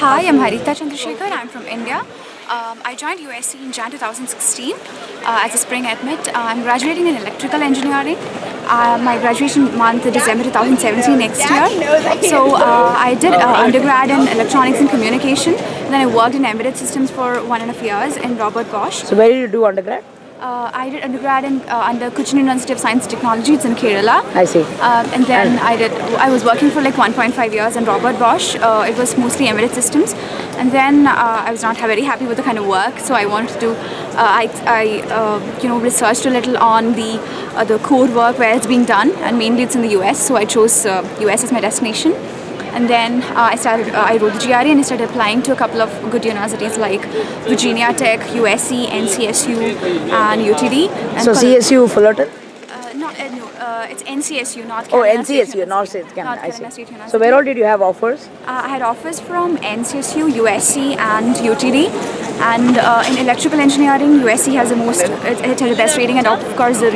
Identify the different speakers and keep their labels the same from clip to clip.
Speaker 1: Hi, I'm Harita Chandrasekhar. I'm from India. I joined USC in Jan 2016 as a spring admit. I'm graduating in electrical engineering. My graduation month is December 2017 next year. So I did undergrad in electronics and communication. Then I worked in embedded systems for 1.5 years in Robert Bosch.
Speaker 2: So where did you do undergrad?
Speaker 1: I did undergrad in under Cochin University of Science and Technology. It's in Kerala.
Speaker 2: I see.
Speaker 1: And then I was working for like 1.5 years in Robert Bosch. It was mostly embedded systems. And then I was not very happy with the kind of work, so I wanted to do. I researched a little on the core work where it's being done, and mainly it's in the US. So I chose US as my destination. And then I wrote the GRE and I started applying to a couple of good universities like Virginia Tech, USC, NCSU, and UTD. And
Speaker 2: So CSU Fullerton?
Speaker 1: It's NCSU, North
Speaker 2: Oh,
Speaker 1: Carolina State
Speaker 2: NCSU, North State
Speaker 1: University.
Speaker 2: Carolina. I
Speaker 1: Carolina
Speaker 2: see.
Speaker 1: State University.
Speaker 2: So where all did you have offers?
Speaker 1: I had offers from NCSU, USC, and UTD. And in electrical engineering, USC has the most, it has the best rating, and of course the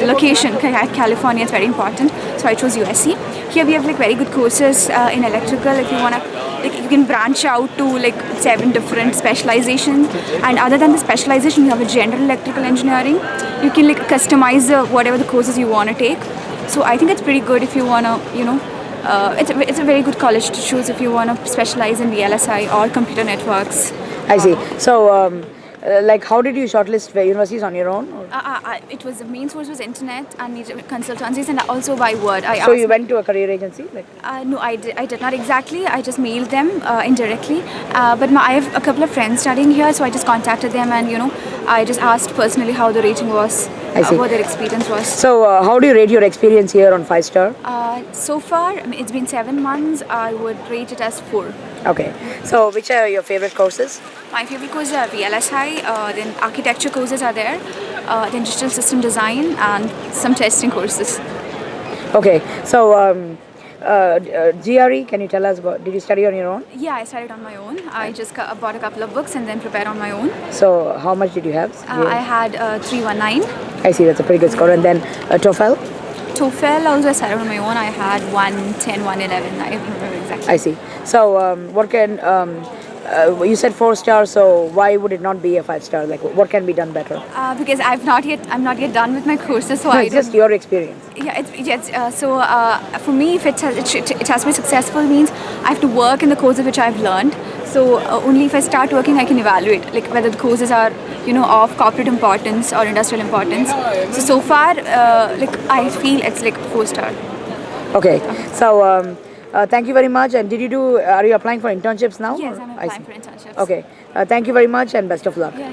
Speaker 1: location, California, is very important. So I chose USC. Here we have like very good courses in electrical. If you wanna, you can branch out to like 7 different specializations. And other than the specialization, you have a general electrical engineering. You can like customize whatever the courses you wanna take. So I think it's pretty good if you wanna, it's a very good college to choose if you want to specialize in VLSI or computer networks.
Speaker 2: I see. So, like, how did you shortlist universities on your own?
Speaker 1: It was the main source was internet and consultancies, and also by word.
Speaker 2: So you went to a career agency?
Speaker 1: No, I did not exactly. I just mailed them indirectly. But I have a couple of friends studying here, so I just contacted them, and I just asked personally how the rating was, what their experience was.
Speaker 2: So how do you rate your experience here on 5-star?
Speaker 1: So far, it's been 7 months. I would rate it as 4.
Speaker 2: Okay. So which are your favorite courses?
Speaker 1: My favorite courses are VLSI, then architecture courses are there, then digital system design, and some testing courses.
Speaker 2: Okay. So GRE, can you tell us about, did you study on your own?
Speaker 1: Yeah, I studied on my own. I just bought a couple of books and then prepared on my own.
Speaker 2: So how much did you have?
Speaker 1: I had 319.
Speaker 2: I see, that's a pretty good score. And then TOEFL?
Speaker 1: TOEFL also I studied on my own. I had 110, 111. I don't remember exactly.
Speaker 2: I see. So what can you said 4-star, so why would it not be a 5-star? Like, what can be done better?
Speaker 1: Because I'm not yet done with my courses, so
Speaker 2: it's just your experience.
Speaker 1: Yeah, for me, if it has to be successful, means I have to work in the courses which I've learned. So only if I start working, I can evaluate like whether the courses are of corporate importance or industrial importance. So far, like I feel it's like 4-star.
Speaker 2: Okay. So. Thank you very much. And are you applying for internships now?
Speaker 1: Yes, I'm applying for internships.
Speaker 2: Okay. Thank you very much and best of luck.
Speaker 1: Yeah,